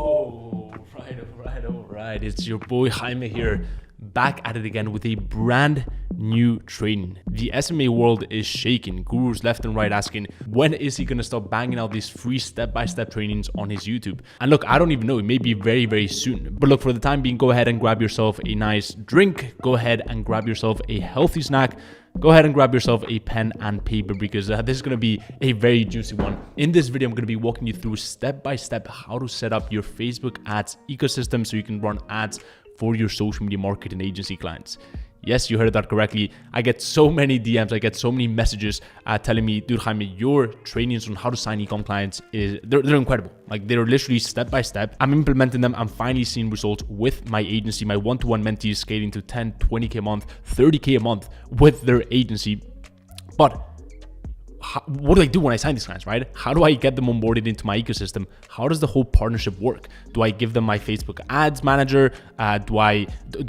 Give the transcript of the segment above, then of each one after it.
All right. It's your boy Jaime here, back at it again with a brand new training. The SMA world is shaking. Gurus left and right asking, when is he gonna stop banging out these free step-by-step trainings on his YouTube? And look, I don't even know, it may be very, very soon. But look, for the time being, go ahead and grab yourself a nice drink. Go ahead and grab yourself a healthy snack. Go ahead and grab yourself a pen and paper because this is going to be a very juicy one. In this video, I'm going to be walking you through step by step how to set up your Facebook ads ecosystem so you can run ads for your social media marketing agency clients. Yes, you heard that correctly. I get so many DMs, I get so many messages telling me, dude, Jaime, your trainings on how to sign e-com clients they're incredible. Like, they're literally step by step. I'm implementing them. I'm finally seeing results with my agency. My one-to-one mentees scaling to 10, 20K a month, 30K a month with their agency. But what do I do when I sign these clients, right? How do I get them onboarded into my ecosystem? How does the whole partnership work? Do I give them my Facebook ads manager? Do I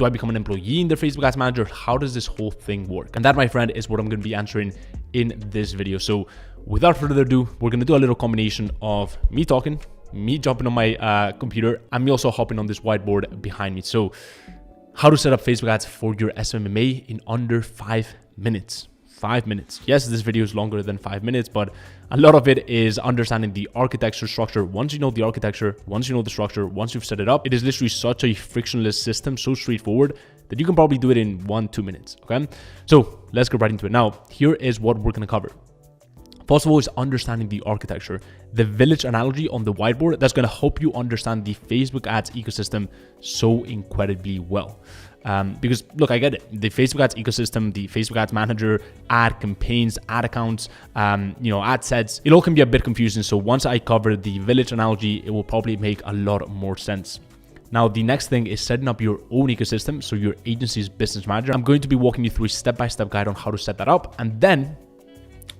become an employee in their Facebook ads manager? How does this whole thing work? And that, my friend, is what I'm going to be answering in this video. So without further ado, we're going to do a little combination of me talking, me jumping on my computer, and me also hopping on this whiteboard behind me. So how to set up Facebook ads for your SMMA in under 5 minutes. 5 minutes. Yes, this video is longer than 5 minutes, but a lot of it is understanding the architecture structure. Once you know the architecture, once you know the structure, once you've set it up, it is literally such a frictionless system, so straightforward that you can probably do it in 1-2 minutes. Okay, so let's get right into it. Now, here is what we're going to cover. First of all is understanding the architecture, the village analogy on the whiteboard. That's going to help you understand the Facebook ads ecosystem so incredibly well. Because look, I get it. The Facebook ads ecosystem, the Facebook ads manager, ad campaigns, ad accounts, ad sets, it all can be a bit confusing. So once I cover the village analogy, it will probably make a lot more sense. Now, the next thing is setting up your own ecosystem. So your agency's business manager. I'm going to be walking you through a step-by-step guide on how to set that up. And then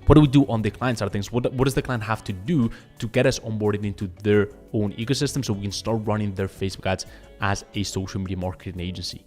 what do we do on the client side of things? What does the client have to do to get us onboarded into their own ecosystem so we can start running their Facebook ads as a social media marketing agency?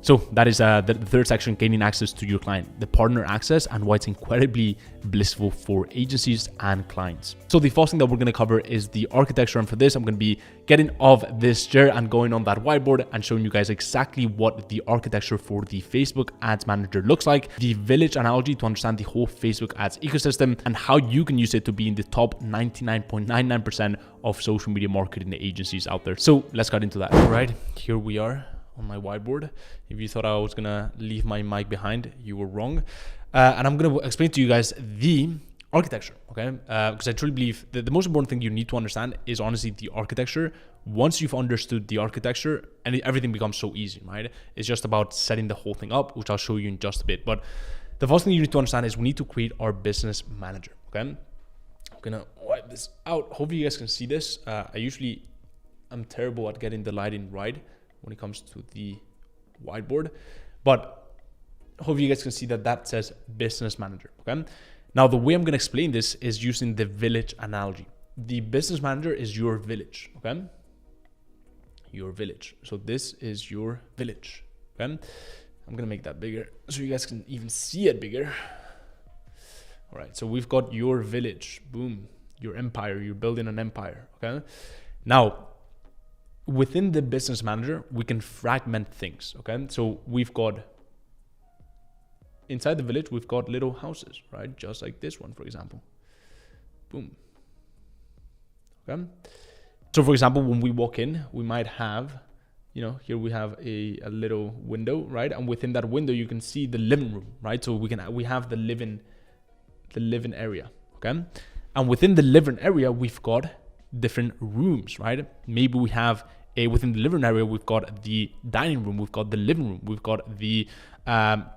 So that is the third section, gaining access to your client, the partner access, and why it's incredibly blissful for agencies and clients. So the first thing that we're going to cover is the architecture. And for this, I'm going to be getting off this chair and going on that whiteboard and showing you guys exactly what the architecture for the Facebook ads manager looks like, the village analogy to understand the whole Facebook ads ecosystem, and how you can use it to be in the top 99.99% of social media marketing agencies out there. So let's get into that. All right, here we are on my whiteboard. If you thought I was gonna leave my mic behind, you were wrong. And I'm gonna explain to you guys the architecture, okay? Because I truly believe that the most important thing you need to understand is honestly the architecture. Once you've understood the architecture, and everything becomes so easy, right? It's just about setting the whole thing up, which I'll show you in just a bit. But the first thing you need to understand is we need to create our business manager, okay? I'm gonna wipe this out. Hopefully you guys can see this. I'm terrible at getting the lighting right when it comes to the whiteboard, but hopefully you guys can see that says business manager. Okay, now the way I'm going to explain this is using the village analogy. The business manager is your village. Okay, your village. So this is your village. Okay, I'm going to make that bigger so you guys can even see it bigger. All right, so we've got your village. Boom, your empire. You're building an empire. Okay, now within the business manager, we can fragment things, okay? So we've got, inside the village, we've got little houses, right? Just like this one, for example. Boom. Okay? So for example, when we walk in, we might have, here we have a little window, right? And within that window, you can see the living room, right? So we have the living area, okay? And within the living area, we've got different rooms, right? Maybe we have within the living area, we've got the dining room, we've got the living room, we've got the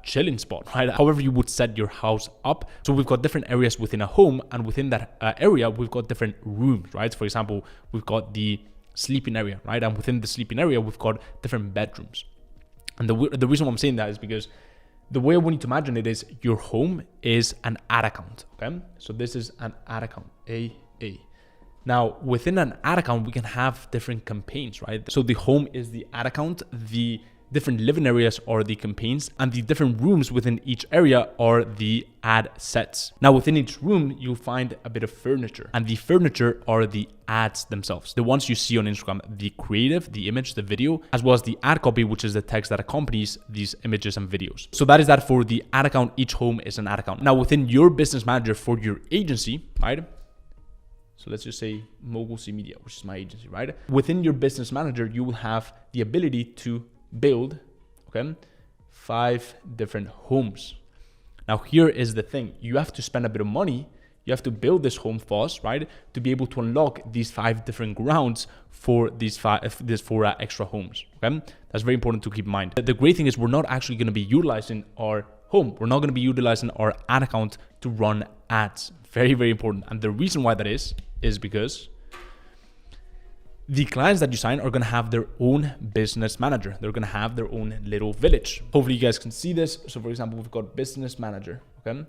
chilling spot, right? However you would set your house up. So we've got different areas within a home, and within that area, we've got different rooms, right? For example, we've got the sleeping area, right? And within the sleeping area, we've got different bedrooms. And the reason why I'm saying that is because the way I want you to imagine it is your home is an ad account, okay? So this is an ad account, AA. Now, within an ad account, we can have different campaigns, right? So the home is the ad account, the different living areas are the campaigns, and the different rooms within each area are the ad sets. Now within each room, you'll find a bit of furniture, and the furniture are the ads themselves, the ones you see on Instagram, the creative, the image, the video, as well as the ad copy, which is the text that accompanies these images and videos. So that is that for the ad account. Each home is an ad account. Now within your business manager for your agency, right? So let's just say Mogul C Media, which is my agency, right? Within your business manager, you will have the ability to build, okay, 5 different homes. Now here is the thing. You have to spend a bit of money. You have to build this home first, right? To be able to unlock these 5 different grounds for these 4 extra homes, okay? That's very important to keep in mind. The great thing is we're not actually going to be utilizing our home. We're not going to be utilizing our ad account to run ads. Very, very important. And the reason why that is because the clients that you sign are going to have their own business manager. They're going to have their own little village. Hopefully you guys can see this. So for example, we've got business manager, okay?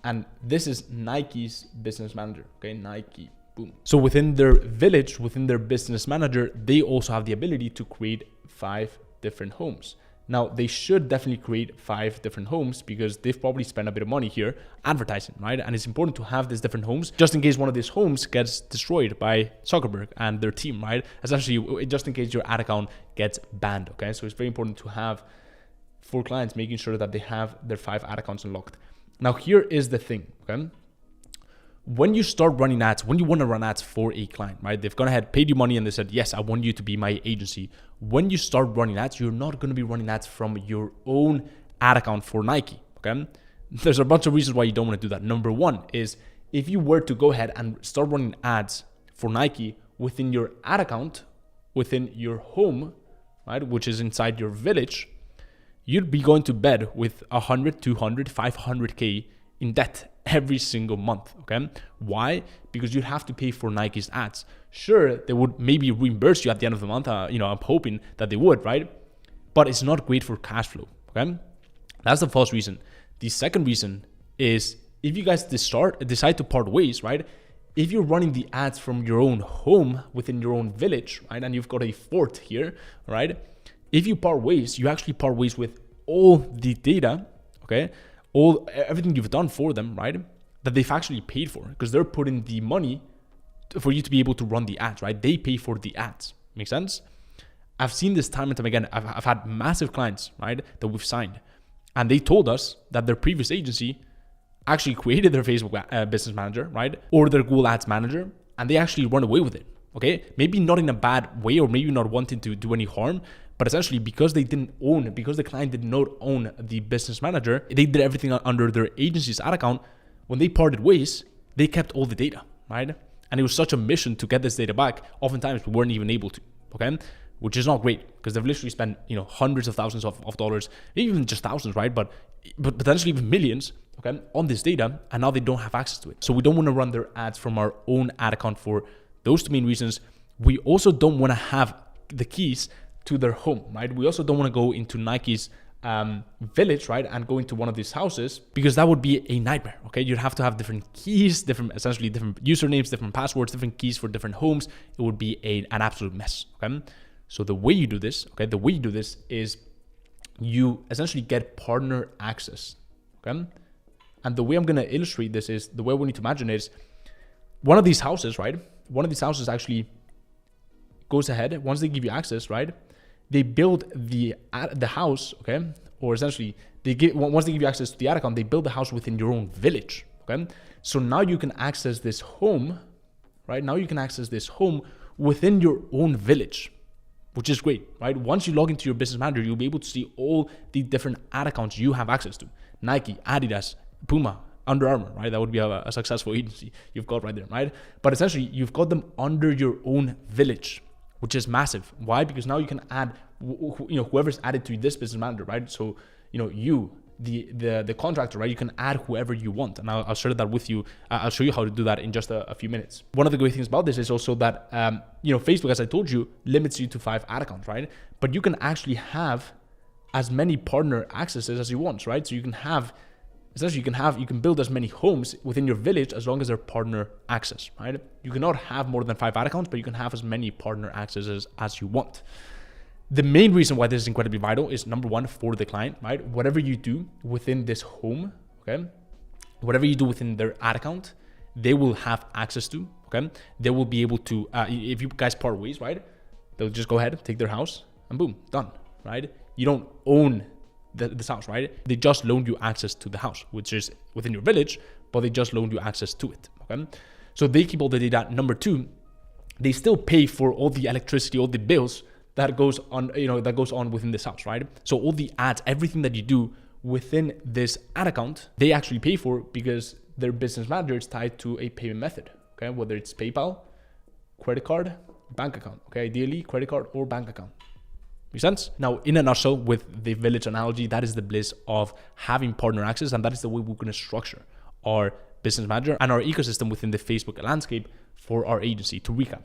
And this is Nike's business manager, okay? Nike, boom. So within their village, within their business manager, they also have the ability to create 5 different homes. Now, they should definitely create 5 different homes because they've probably spent a bit of money here advertising, right? And it's important to have these different homes just in case one of these homes gets destroyed by Zuckerberg and their team, right? Essentially, just in case your ad account gets banned, okay? So it's very important to have for clients, making sure that they have their 5 ad accounts unlocked. Now, here is the thing, okay? When you start running ads, when you want to run ads for a client, right? They've gone ahead, paid you money, and they said, yes, I want you to be my agency. When you start running ads, you're not going to be running ads from your own ad account for Nike, okay? There's a bunch of reasons why you don't want to do that. Number one is if you were to go ahead and start running ads for Nike within your ad account, within your home, right? Which is inside your village, you'd be going to bed with 100, 200, 500K in debt every single month, okay? Why? Because you'd have to pay for Nike's ads. Sure, they would maybe reimburse you at the end of the month. I'm hoping that they would, right? But it's not great for cash flow, okay? That's the first reason. The second reason is if you guys decide to part ways, right? If you're running the ads from your own home within your own village, right? And you've got a fort here, right? If you part ways, you actually part ways with all the data, okay? Everything you've done for them, right? That they've actually paid for, because they're putting the money for you to be able to run the ads, right? They pay for the ads. Make sense? I've seen this time and time again. I've had massive clients, right, that we've signed, and they told us that their previous agency actually created their Facebook business manager, right, or their Google Ads manager, and they actually run away with it. Okay, maybe not in a bad way, or maybe not wanting to do any harm, but essentially because the client did not own the business manager, they did everything under their agency's ad account. When they parted ways, they kept all the data, right? And it was such a mission to get this data back. Oftentimes we weren't even able to, okay? Which is not great because they've literally spent, hundreds of thousands of dollars, even just thousands, right? But potentially even millions, okay, on this data, and now they don't have access to it. So we don't want to run their ads from our own ad account for those 2 main reasons. We also don't want to have the keys to their home, right? We also don't want to go into Nike's village, right? And go into one of these houses, because that would be a nightmare, okay? You'd have to have different keys, essentially different usernames, different passwords, different keys for different homes. It would be an absolute mess, okay? So the way you do this, is you essentially get partner access, okay? And the way I'm going to illustrate this is, the way we need to imagine is one of these houses, right? One of these houses actually goes ahead, once they give you access, right? They build the house, okay? Or essentially, once they give you access to the ad account, they build the house within your own village, okay? So now you can access this home, right? Now you can access this home within your own village, which is great, right? Once you log into your business manager, you'll be able to see all the different ad accounts you have access to. Nike, Adidas, Puma, Under Armour, right? That would be a successful agency you've got right there, right? But essentially, you've got them under your own village, which is massive. Why? Because now you can add, whoever's added to this business manager, right? So, you, the contractor, right? You can add whoever you want. And I'll share that with you. I'll show you how to do that in just a few minutes. One of the great things about this is also that, Facebook, as I told you, limits you to 5 ad accounts, right? But you can actually have as many partner accesses as you want, right? So you can have, essentially you can build as many homes within your village as long as they're partner access, right? You cannot have more than 5 ad accounts, but you can have as many partner accesses as you want. The main reason why this is incredibly vital is number one, for the client, right? Whatever you do within this home, okay? Whatever you do within their ad account, they will have access to, okay? They will be able to, if you guys part ways, right? They'll just go ahead, take their house, and boom, done, right? You don't own this house, right? They just loaned you access to the house, which is within your village, but they just loaned you access to it, okay? So they keep all the data. Number two, they still pay for all the electricity, all the bills that goes on, that goes on within this house, right? So all the ads, everything that you do within this ad account, they actually pay for because their business manager is tied to a payment method, okay? Whether it's PayPal, credit card, bank account, okay? Ideally, credit card or bank account. Make sense? Now, in a nutshell, with the village analogy, that is the bliss of having partner access, and that is the way we're going to structure our business manager and our ecosystem within the Facebook landscape for our agency. To recap,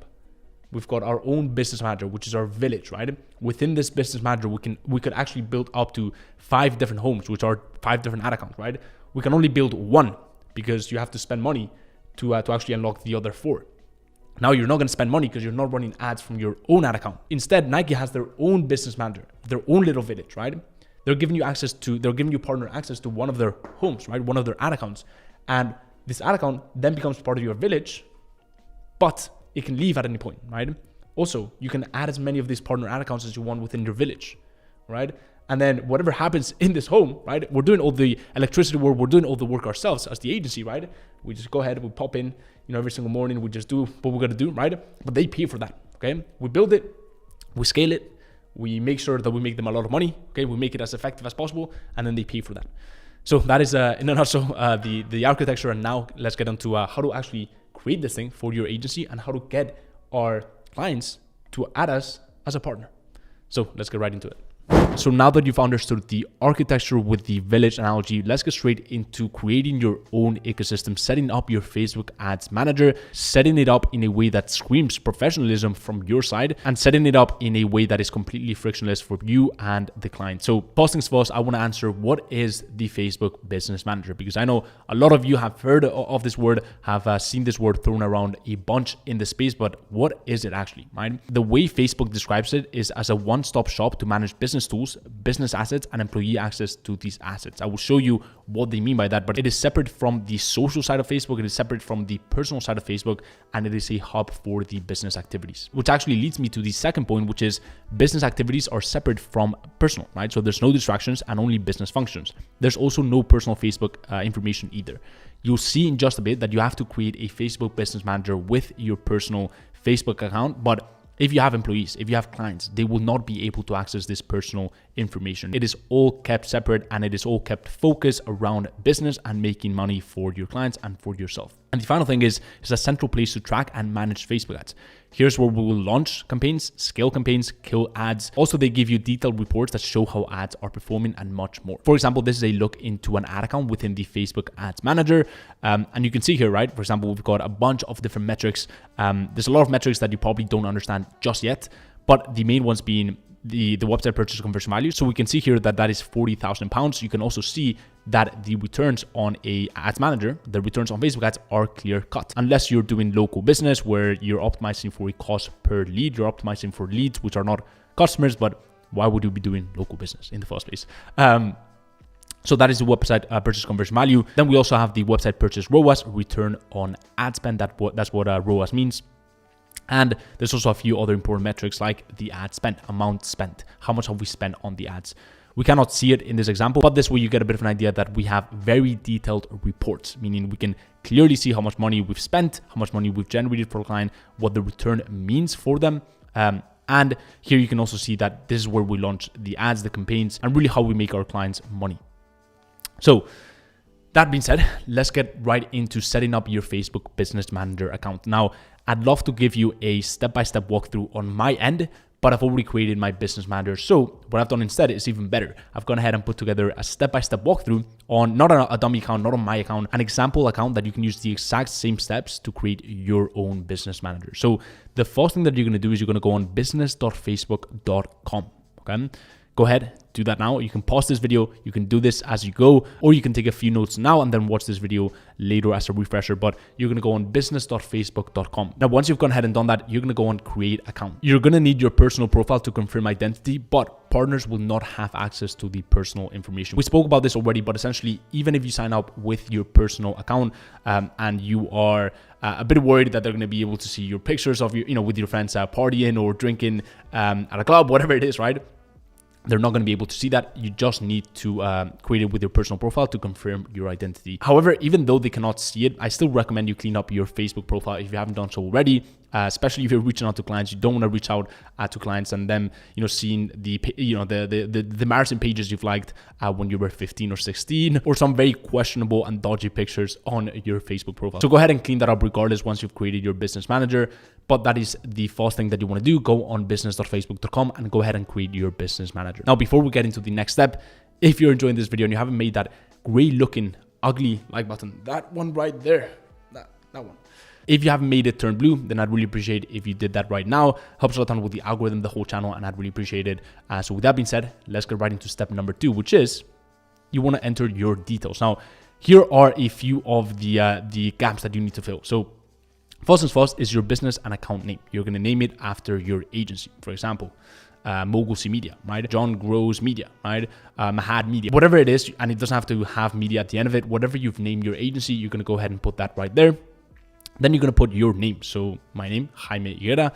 we've got our own business manager, which is our village, right? Within this business manager, we could actually build up to 5 different homes, which are 5 different ad accounts, right? We can only build one because you have to spend money to actually unlock the other 4. Now you're not going to spend money because you're not running ads from your own ad account. Instead, Nike has their own business manager, their own little village, right? They're giving you partner access to one of their homes, right? One of their ad accounts. And this ad account then becomes part of your village, but it can leave at any point, right? Also, you can add as many of these partner ad accounts as you want within your village, right? And then whatever happens in this home, right? We're doing all the electricity work, we're doing all the work ourselves as the agency, right? We just go ahead, we pop in, every single morning, we just do what we're gonna do, right? But they pay for that, okay? We build it, we scale it, we make sure that we make them a lot of money, okay? We make it as effective as possible, and then they pay for that. So that is, in a nutshell, the architecture. And now let's get into how to actually create this thing for your agency and how to get our clients to add us as a partner. So let's get right into it. So now that you've understood the architecture with the village analogy, let's get straight into creating your own ecosystem, setting up your Facebook ads manager, setting it up in a way that screams professionalism from your side, and setting it up in a way that is completely frictionless for you and the client. So first things first, I want to answer, what is the Facebook business manager? Because I know a lot of you have heard of this word, have seen this word thrown around a bunch in the space, but what is it actually, right? The way Facebook describes it is as a one-stop shop to manage business tools, business assets, and employee access to these assets. I will show you what they mean by that, but it is separate from the social side of Facebook, it is separate from the personal side of Facebook, and it is a hub for the business activities. Which actually leads me to the second point, which is business activities are separate from personal, right? So there's no distractions and only business functions. There's also no personal Facebook information either. You'll see in just a bit that you have to create a Facebook business manager with your personal Facebook account, but if you have employees, if you have clients, they will not be able to access this personal information. It is all kept separate, and it is all kept focused around business and making money for your clients and for yourself. And the final thing is a central place to track and manage Facebook ads. Here's where we will launch campaigns, scale campaigns, kill ads. Also, they give you detailed reports that show how ads are performing and much more. For example, this is a look into an ad account within the Facebook Ads Manager. And you can see here, right? For example, we've got a bunch of different metrics. There's a lot of metrics that you probably don't understand just yet, but the main ones being the website purchase conversion value. So we can see here that is £40,000. You can also see that the returns on a ads manager, the returns on Facebook ads, are clear cut. Unless you're doing local business where you're optimizing for a cost per lead, you're optimizing for leads which are not customers, but why would you be doing local business in the first place? So that is the website purchase conversion value. Then we also have the website purchase ROAS, return on ad spend. That's what ROAS means. And there's also a few other important metrics like the ad spent, amount spent, how much have we spent on the ads. We cannot see it in this example, but this way you get a bit of an idea that we have very detailed reports, meaning we can clearly see how much money we've spent, how much money we've generated for a client, what the return means for them. And here you can also see that this is where we launch the ads, the campaigns, and really how we make our clients money. So that being said, let's get right into setting up your Facebook Business Manager account. Now, I'd love to give you a step-by-step walkthrough on my end, but I've already created my business manager. So what I've done instead is even better. I've gone ahead and put together a step-by-step walkthrough on not a dummy account, not on my account, an example account that you can use the exact same steps to create your own business manager. So the first thing that you're going to do is you're going to go on business.facebook.com. Okay. go ahead, do that now. You can pause this video, you can do this as you go, or you can take a few notes now and then watch this video later as a refresher. But you're gonna go on business.facebook.com. Now, once you've gone ahead and done that, you're gonna go on create account. You're gonna need your personal profile to confirm identity, but partners will not have access to the personal information. We spoke about this already, but essentially, even if you sign up with your personal account and you are a bit worried that they're going to be able to see your pictures of you, with your friends partying or drinking at a club, whatever it is, right? They're not going to be able to see that. You just need to create it with your personal profile to confirm your identity. However, even though they cannot see it, I still recommend you clean up your Facebook profile if you haven't done so already. Especially if you're reaching out to clients, you don't want to reach out to clients and them, seeing the embarrassing pages you've liked when you were 15 or 16, or some very questionable and dodgy pictures on your Facebook profile. So go ahead and clean that up regardless once you've created your business manager. But that is the first thing that you want to do. Go on business.facebook.com and go ahead and create your business manager. Now, before we get into the next step, if you're enjoying this video and you haven't made that gray looking ugly like button, that one right there, that one. If you haven't made it turn blue, then I'd really appreciate if you did that right now. Helps a lot with the algorithm, the whole channel, and I'd really appreciate it. So with that being said, let's get right into step number 2, which is you want to enter your details. Now, here are a few of the gaps that you need to fill. So first things first is your business and account name. You're going to name it after your agency. For example, Mogul C Media, right? John Grows Media, right? Mahad Media, whatever it is, and it doesn't have to have media at the end of it. Whatever you've named your agency, you're going to go ahead and put that right there. Then you're going to put your name. So my name, Jaime Higuera,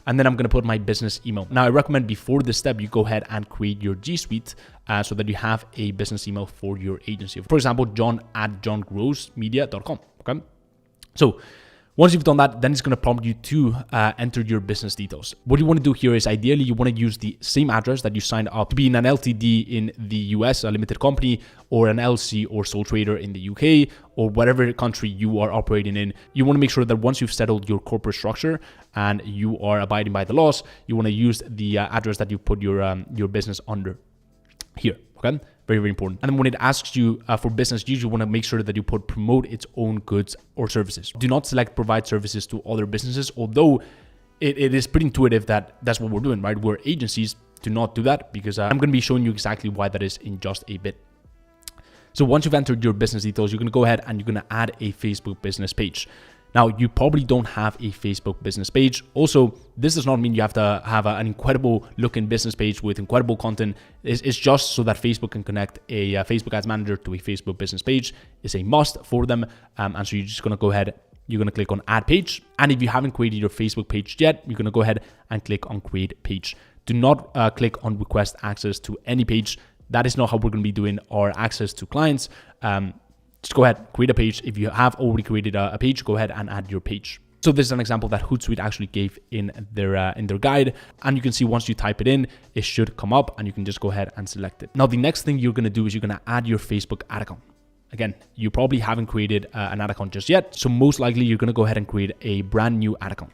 and then I'm going to put my business email. Now, I recommend before this step, you go ahead and create your G Suite so that you have a business email for your agency. For example, john@johngrowsmedia.com, okay? So once you've done that, then it's going to prompt you to enter your business details. What you want to do here is ideally you want to use the same address that you signed up to be in an LTD in the US, a limited company, or an LC or sole trader in the UK, or whatever country you are operating in. You want to make sure that once you've settled your corporate structure and you are abiding by the laws, you want to use the address that you put your business under here, okay? Very, very important. And then when it asks you for business use, you want to make sure that you put promote its own goods or services. Do not select provide services to other businesses, although it is pretty intuitive that that's what we're doing, right? We're agencies. Do not do that because I'm going to be showing you exactly why that is in just a bit. So once you've entered your business details, you're going to go ahead and you're going to add a Facebook business page. Now, you probably don't have a Facebook business page. Also, this does not mean you have to have an incredible looking business page with incredible content. It's just so that Facebook can connect a Facebook Ads Manager to a Facebook business page. It's a must for them. And so you're just going to go ahead, you're going to click on add page. And if you haven't created your Facebook page yet, you're going to go ahead and click on create page. Do not click on request access to any page. That is not how we're going to be doing our access to clients. Just go ahead, create a page. If you have already created a page, go ahead and add your page. So this is an example that Hootsuite actually gave in their guide. And you can see once you type it in, it should come up and you can just go ahead and select it. Now, the next thing you're going to do is you're going to add your Facebook ad account. Again, you probably haven't created an ad account just yet. So most likely you're going to go ahead and create a brand new ad account.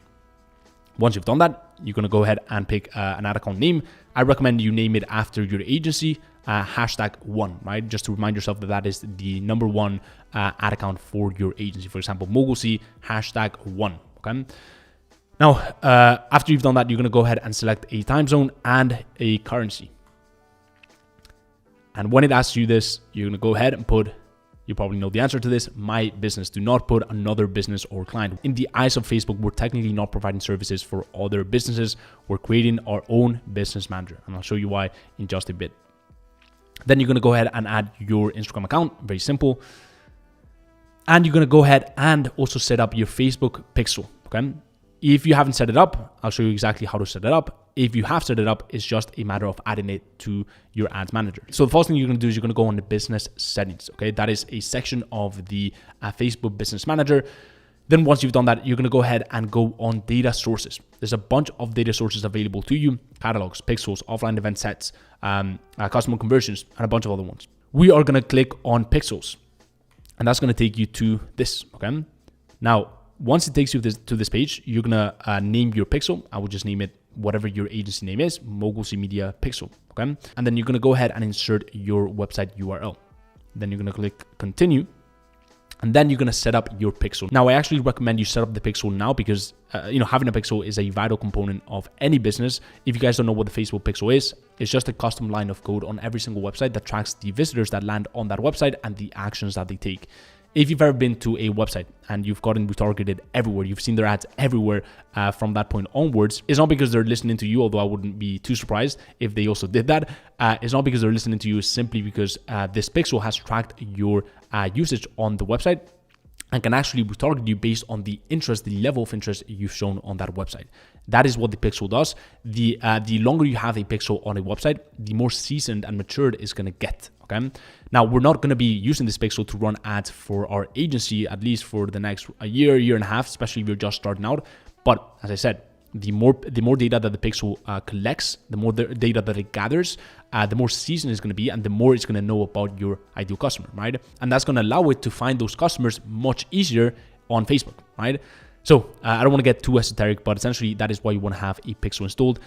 Once you've done that, you're going to go ahead and pick an ad account name. I recommend you name it after your agency, #1, right? Just to remind yourself that that is the number one ad account for your agency. For example, Mogul C, #1, okay? Now, after you've done that, you're going to go ahead and select a time zone and a currency. And when it asks you this, you're going to go ahead and put, you probably know the answer to this, my business. Do not put another business or client. In the eyes of Facebook, we're technically not providing services for other businesses. We're creating our own business manager. And I'll show you why in just a bit. Then you're going to go ahead and add your Instagram account. Very simple. And you're going to go ahead and also set up your Facebook pixel. Okay. If you haven't set it up, I'll show you exactly how to set it up. If you have set it up, it's just a matter of adding it to your ads manager. So the first thing you're going to do is you're going to go on the business settings. Okay. That is a section of the Facebook business manager. Then once you've done that, you're going to go ahead and go on data sources. There's a bunch of data sources available to you: catalogs, pixels, offline event sets, customer conversions, and a bunch of other ones. We are going to click on pixels, and that's going to take you to this. Okay. Now, once it takes you to this page, you're going to name your pixel. I will just name it whatever your agency name is, Mogul C Media Pixel. Okay. And then you're going to go ahead and insert your website URL. Then you're going to click continue. And then you're going to set up your pixel. Now, I actually recommend you set up the pixel now because, having a pixel is a vital component of any business. If you guys don't know what the Facebook pixel is, it's just a custom line of code on every single website that tracks the visitors that land on that website and the actions that they take. If you've ever been to a website and you've gotten retargeted everywhere, you've seen their ads everywhere from that point onwards, it's not because they're listening to you, although I wouldn't be too surprised if they also did that. It's not because they're listening to you, simply because this pixel has tracked your usage on the website and can actually retarget you based on the interest, the level of interest you've shown on that website. That is what the pixel does. The longer you have a pixel on a website, the more seasoned and matured it's going to get. Okay. Now, we're not going to be using this pixel to run ads for our agency, at least for the next year and a half, especially if you're just starting out. But as I said, the more data that the pixel collects, the more data that it gathers, the more seasoned it's going to be, and the more it's going to know about your ideal customer, right? And that's going to allow it to find those customers much easier on Facebook, right? So I don't want to get too esoteric, but essentially that is why you want to have a pixel installed.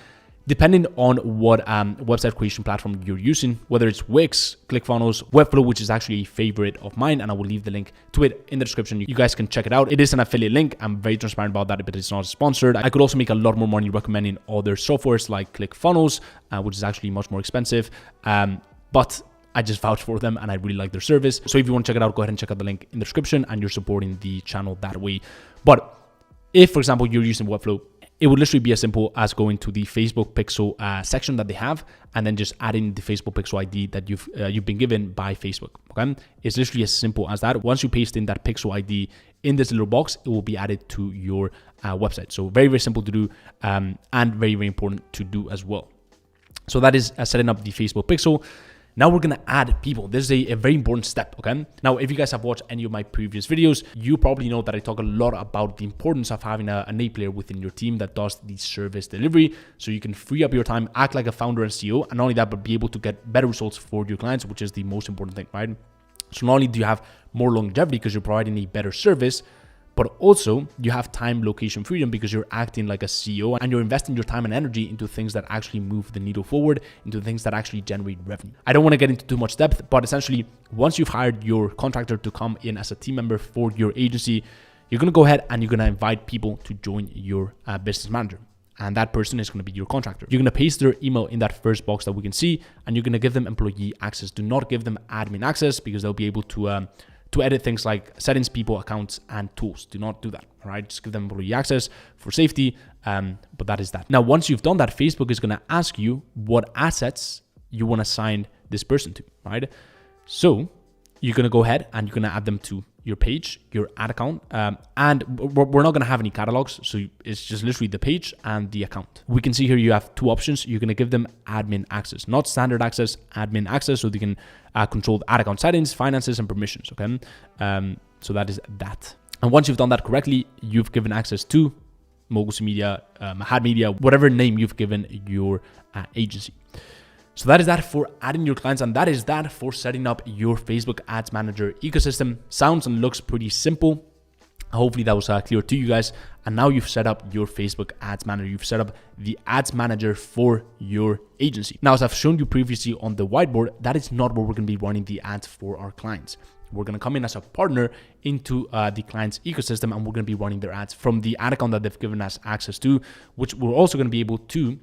Depending on what website creation platform you're using, whether it's Wix, ClickFunnels, Webflow, which is actually a favorite of mine, and I will leave the link to it in the description. You guys can check it out. It is an affiliate link. I'm very transparent about that, but it's not sponsored. I could also make a lot more money recommending other softwares like ClickFunnels, which is actually much more expensive. But I just vouch for them and I really like their service. So if you want to check it out, go ahead and check out the link in the description and you're supporting the channel that way. But if, for example, you're using Webflow, it would literally be as simple as going to the Facebook pixel section that they have and then just adding the Facebook pixel ID that you've been given by Facebook. Okay, it's literally as simple as that. Once you paste in that pixel ID in this little box, it will be added to your website. So very, very simple to do and very, very important to do as well. So that is setting up the Facebook pixel. Now we're going to add people. This is a very important step, okay? Now, if you guys have watched any of my previous videos, you probably know that I talk a lot about the importance of having an A player within your team that does the service delivery, so you can free up your time, act like a founder and CEO, and not only that, but be able to get better results for your clients, which is the most important thing, right? So not only do you have more longevity because you're providing a better service, but also you have time, location freedom because you're acting like a CEO and you're investing your time and energy into things that actually move the needle forward, into things that actually generate revenue. I don't want to get into too much depth, but essentially once you've hired your contractor to come in as a team member for your agency, you're going to go ahead and you're going to invite people to join your business manager. And that person is going to be your contractor. You're going to paste their email in that first box that we can see, and you're going to give them employee access. Do not give them admin access because they'll be able to edit things like settings, people, accounts, and tools. Do not do that, all right? Just give them employee access for safety, but that is that. Now, once you've done that, Facebook is going to ask you what assets you want to assign this person to, right? So you're going to go ahead and you're going to add them to your page, your ad account, and we're not going to have any catalogs. So it's just literally the page and the account. We can see here you have two options. You're going to give them admin access, not standard access, admin access, so they can control ad account settings, finances, and permissions, okay? So that is that. And once you've done that correctly, you've given access to Mogul's Media, Mahad Media, whatever name you've given your agency. So that is that for adding your clients, and that is that for setting up your Facebook Ads Manager ecosystem. Sounds and looks pretty simple. Hopefully that was clear to you guys. And now you've set up your Facebook Ads Manager. You've set up the Ads Manager for your agency. Now, as I've shown you previously on the whiteboard, that is not where we're going to be running the ads for our clients. We're going to come in as a partner into the client's ecosystem, and we're going to be running their ads from the ad account that they've given us access to, which we're also going to be able to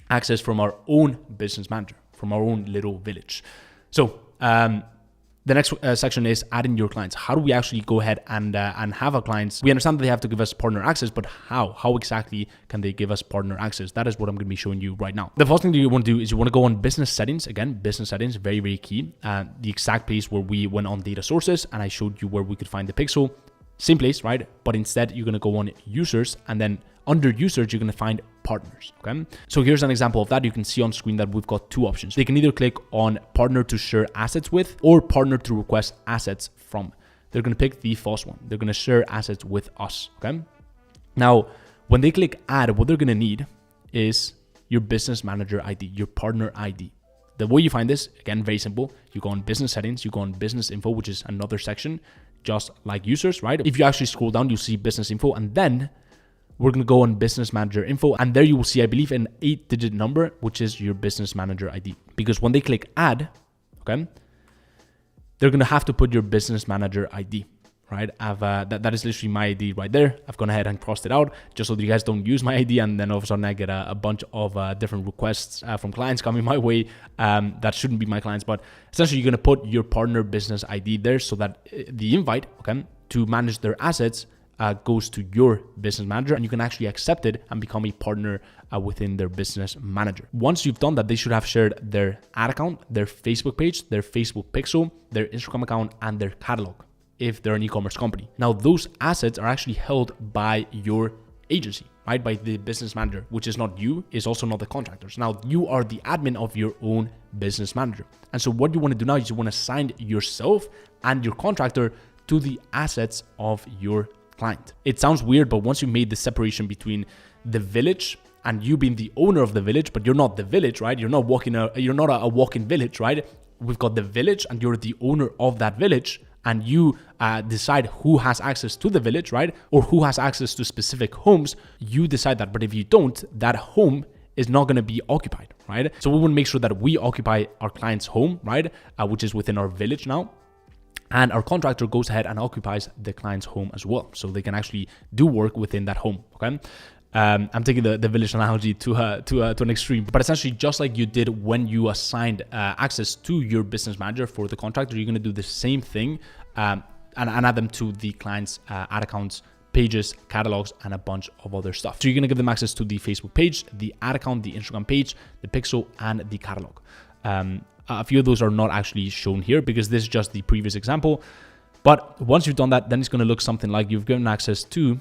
access from our own business manager, from our own little village. So the next section is adding your clients. How do we actually go ahead and have our clients? We understand that they have to give us partner access, but how exactly can they give us partner access? That is what I'm going to be showing you right now. The first thing that you want to do is you want to go on business settings. Again, business settings, very, very key. The exact place where we went on data sources and I showed you where we could find the pixel. Same place, right? But instead you're going to go on users, and then under users, you're going to find partners, okay? So here's an example of that. You can see on screen that we've got two options. They can either click on partner to share assets with or partner to request assets from. They're going to pick the first one. They're going to share assets with us, okay? Now, when they click add, what they're going to need is your business manager ID, your partner ID. The way you find this, again, very simple. You go on business settings, you go on business info, which is another section, just like users, right? If you actually scroll down, you'll see business info, and then we're going to go on business manager info, and there you will see, I believe, an 8-digit number, which is your business manager ID. Because when they click add, okay, they're going to have to put your business manager ID, right? That is literally my ID right there. I've gone ahead and crossed it out just so that you guys don't use my ID, and then all of a sudden I get a bunch of different requests from clients coming my way that shouldn't be my clients. But essentially, you're gonna put your partner business ID there so that the invite, okay, to manage their assets goes to your business manager, and you can actually accept it and become a partner within their business manager. Once you've done that, they should have shared their ad account, their Facebook page, their Facebook pixel, their Instagram account, and their catalog if they're an e-commerce company. Now, those assets are actually held by your agency, right? By the business manager, which is not you, is also not the contractors. Now, you are the admin of your own business manager. And so what you want to do now is you want to sign yourself and your contractor to the assets of your client. It sounds weird, but once you made the separation between the village and you being the owner of the village, but you're not the village, right? You're not a walk-in village, right? We've got the village and you're the owner of that village, and you decide who has access to the village, right? Or who has access to specific homes. You decide that. But if you don't, that home is not going to be occupied, right? So we want to make sure that we occupy our client's home, right? Which is within our village now. And our contractor goes ahead and occupies the client's home as well. So they can actually do work within that home, okay? I'm taking the village analogy to an extreme, but essentially just like you did when you assigned access to your business manager for the contractor, you're going to do the same thing and add them to the client's ad accounts, pages, catalogs, and a bunch of other stuff. So you're going to give them access to the Facebook page, the ad account, the Instagram page, the pixel, and the catalog. A few of those are not actually shown here because this is just the previous example. But once you've done that, then it's going to look something like you've given access to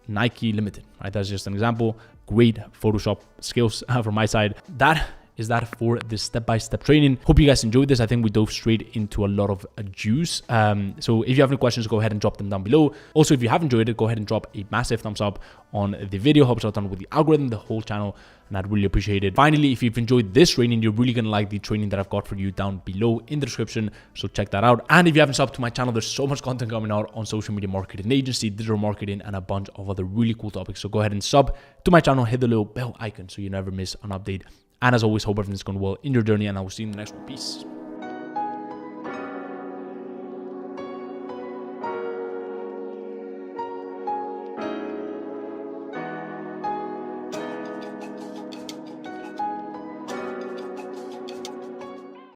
Nike Limited, right? That's just an example. Great Photoshop skills from my side. That is that for this step-by-step training. Hope you guys enjoyed this. I think we dove straight into a lot of juice. So if you have any questions, go ahead and drop them down below. Also, if you have enjoyed it, go ahead and drop a massive thumbs up on the video. Helps out with the algorithm, the whole channel, and I'd really appreciate it. Finally, if you've enjoyed this training, you're really gonna like the training that I've got for you down below in the description. So check that out. And if you haven't subbed to my channel, there's so much content coming out on social media marketing agency, digital marketing, and a bunch of other really cool topics. So go ahead and sub to my channel, hit the little bell icon so you never miss an update. And as always, hope everything's going well in your journey, and I will see you in the next one. Peace.